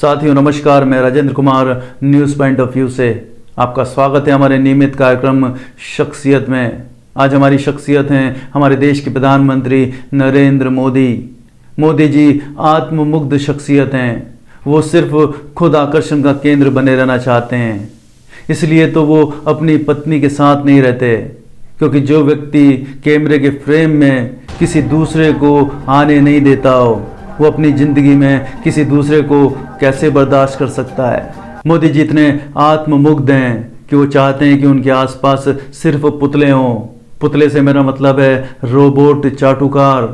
साथियों नमस्कार, मैं Rajendra Kumar news point of view से आपका स्वागत है हमारे नियमित कार्यक्रम शख्सियत में। आज हमारी शख्सियत हैं हमारे देश के प्रधानमंत्री नरेंद्र मोदी। मोदी जी आत्ममुग्ध शख्सियत हैं। वो सिर्फ खुद आकर्षण का केंद्र बने रहना चाहते हैं, इसलिए तो वो अपनी पत्नी के साथ नहीं रहते, क्योंकि जो व्यक्ति कैमरे के फ्रेम में किसी दूसरे को आने नहीं देता हो, वो अपनी ज़िंदगी में किसी दूसरे को कैसे बर्दाश्त कर सकता है। मोदी जी इतने आत्ममुग्ध हैं कि वो चाहते हैं कि उनके आसपास सिर्फ पुतले हों। पुतले से मेरा मतलब है रोबोट चाटुकार,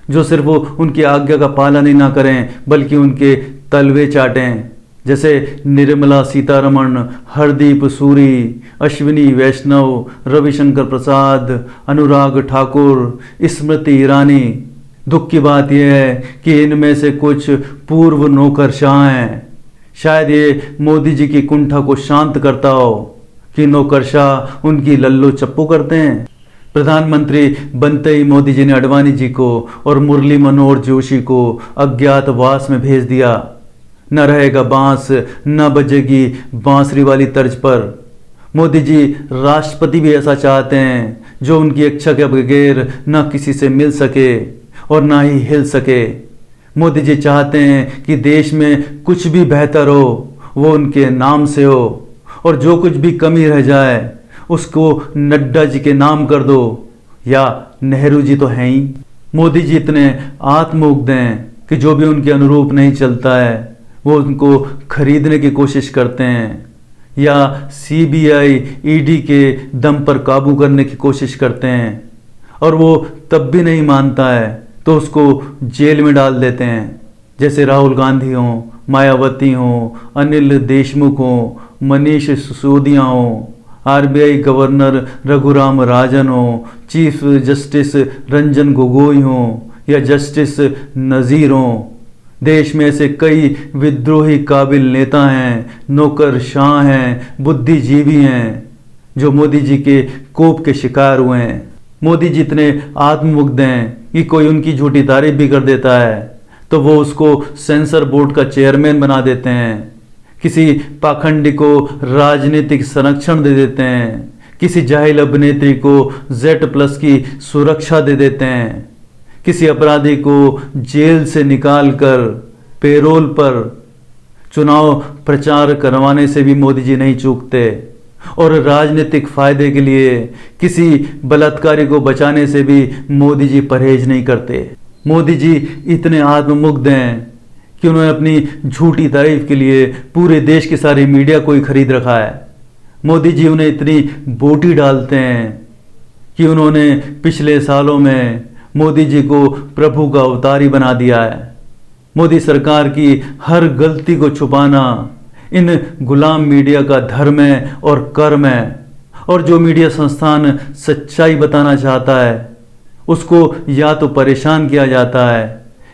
जो सिर्फ उनकी आज्ञा का पालन ही ना करें बल्कि उनके तलवे चाटें। जैसे निर्मला सीतारमण, हरदीप सूरी, अश्विनी वैष्णव, रविशंकर प्रसाद, अनुराग ठाकुर, स्मृति ईरानी। दुख की बात यह है कि इनमें से कुछ पूर्व नौकरशाह हैं। शायद ये मोदी जी की कुंठा को शांत करता हो कि नौकरशाह उनकी लल्लो चप्पू करते हैं। प्रधानमंत्री बनते ही मोदी जी ने आडवाणी जी को और मुरली मनोहर जोशी को अज्ञातवास में भेज दिया। न रहेगा बांस, न बजेगी बांसुरी वाली तर्ज पर। मोदी जी राष्ट्रपति भी ऐसा चाहते हैं जो उनकी इच्छा के बगैर न किसी से मिल सके और ना ही हिल सके। मोदी जी चाहते हैं कि देश में कुछ भी बेहतर हो वो उनके नाम से हो, और जो कुछ भी कमी रह जाए उसको नड्डा जी के नाम कर दो, या नेहरू जी तो हैं ही। मोदी जी इतने आत्ममुग्ध हैं कि जो भी उनके अनुरूप नहीं चलता है वो उनको खरीदने की कोशिश करते हैं, या सीबीआई ईडी के दम पर काबू करने की कोशिश करते हैं, और वो तब भी नहीं मानता है तो उसको जेल में डाल देते हैं। जैसे राहुल गांधी हों, मायावती हों, अनिल देशमुख हों, मनीष सिसोदिया हों, आरबीआई गवर्नर रघुराम राजन हों, चीफ जस्टिस रंजन गोगोई हों, या जस्टिस नज़ीर हों। देश में ऐसे कई विद्रोही काबिल नेता हैं, नौकरशाह हैं, बुद्धिजीवी हैं जो मोदी जी के कोप के शिकार हुए हैं। मोदी जी इतने आत्ममुग्ध हैं कि कोई उनकी झूठी तारीफ भी कर देता है तो वो उसको सेंसर बोर्ड का चेयरमैन बना देते हैं। किसी पाखंडी को राजनीतिक संरक्षण दे देते हैं, किसी जाहिल अभिनेत्री को Z+ की सुरक्षा दे देते हैं, किसी अपराधी को जेल से निकालकर पेरोल पर चुनाव प्रचार करवाने से भी मोदी जी नहीं चूकते, और राजनीतिक फायदे के लिए किसी बलात्कारी को बचाने से भी मोदी जी परहेज नहीं करते। मोदी जी इतने आत्ममुग्ध हैं कि उन्होंने अपनी झूठी तारीफ के लिए पूरे देश की सारी मीडिया को ही खरीद रखा है। मोदी जी उन्हें इतनी बोटी डालते हैं कि उन्होंने पिछले सालों में मोदी जी को प्रभु का अवतार ही बना दिया है। मोदी सरकार की हर गलती को छुपाना इन गुलाम मीडिया का धर्म है और कर्म है, और जो मीडिया संस्थान सच्चाई बताना चाहता है उसको या तो परेशान किया जाता है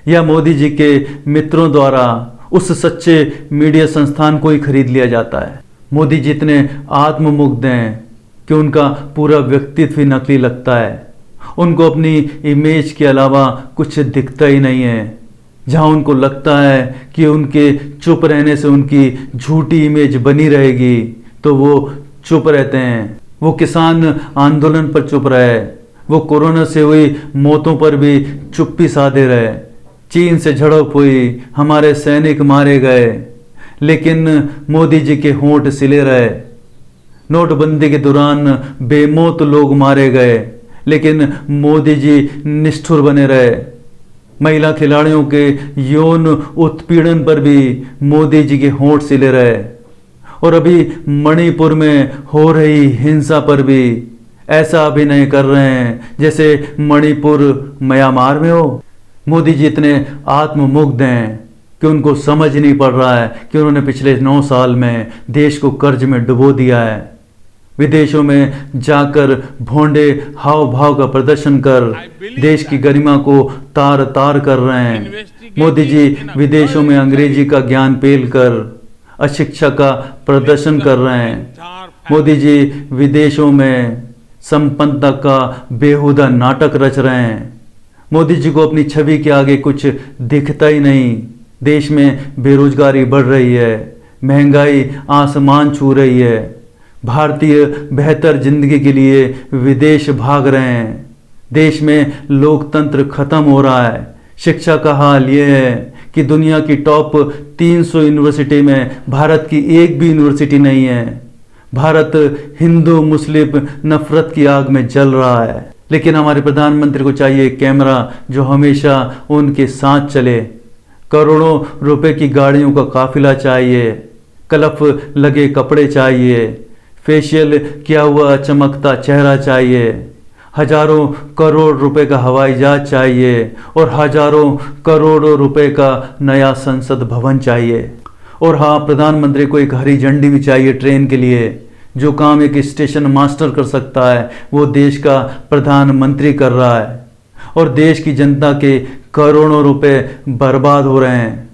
या मोदी जी के मित्रों द्वारा उस सच्चे मीडिया संस्थान को ही खरीद लिया जाता है। मोदी जी इतने आत्ममुग्ध हैं कि उनका पूरा व्यक्तित्व ही नकली लगता है। उनको अपनी इमेज के अलावा कुछ दिखता ही नहीं है। जहाँ उनको लगता है कि उनके चुप रहने से उनकी झूठी इमेज बनी रहेगी तो वो चुप रहते हैं। वो किसान आंदोलन पर चुप रहे, वो कोरोना से हुई मौतों पर भी चुप्पी साधे रहे, चीन से झड़प हुई, हमारे सैनिक मारे गए, लेकिन मोदी जी के होंठ सिले रहे। नोटबंदी के दौरान बेमौत लोग मारे गए, लेकिन मोदी जी निष्ठुर बने रहे। महिला खिलाड़ियों के यौन उत्पीड़न पर भी मोदी जी के होंठ सिले रहे, और अभी मणिपुर में हो रही हिंसा पर भी ऐसा अभिनय कर रहे हैं जैसे मणिपुर म्यांमार में हो। मोदी जी इतने आत्ममुग्ध हैं कि उनको समझ नहीं पड़ रहा है कि उन्होंने पिछले 9 साल में देश को कर्ज में डुबो दिया है। विदेशों में जाकर भोंडे हाव भाव का प्रदर्शन कर देश की गरिमा को तार तार कर रहे हैं। मोदी जी विदेशों में अंग्रेजी का ज्ञान पेल कर अशिक्षा का प्रदर्शन कर रहे हैं। मोदी जी विदेशों में संपन्नता का बेहुदा नाटक रच रहे हैं। मोदी जी को अपनी छवि के आगे कुछ दिखता ही नहीं। देश में बेरोजगारी बढ़ रही है, महंगाई आसमान छू रही है, भारतीय बेहतर जिंदगी के लिए विदेश भाग रहे हैं, देश में लोकतंत्र खत्म हो रहा है। शिक्षा का हाल ये है कि दुनिया की टॉप 300 यूनिवर्सिटी में भारत की एक भी यूनिवर्सिटी नहीं है। भारत हिंदू मुस्लिम नफरत की आग में जल रहा है, लेकिन हमारे प्रधानमंत्री को चाहिए कैमरा जो हमेशा उनके साथ चले। करोड़ों रुपए की गाड़ियों का काफिला चाहिए, कलफ लगे कपड़े चाहिए, फेशियल किया हुआ चमकता चेहरा चाहिए, हजारों करोड़ रुपए का हवाई जहाज चाहिए और हजारों करोड़ों रुपए का नया संसद भवन चाहिए। और हाँ, प्रधानमंत्री को एक हरी झंडी भी चाहिए ट्रेन के लिए। जो काम एक स्टेशन मास्टर कर सकता है वो देश का प्रधानमंत्री कर रहा है, और देश की जनता के करोड़ों रुपए बर्बाद हो रहे हैं।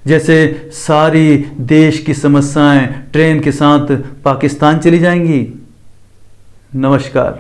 जैसे सारी देश की समस्याएं ट्रेन के साथ पाकिस्तान चली जाएंगी। नमस्कार।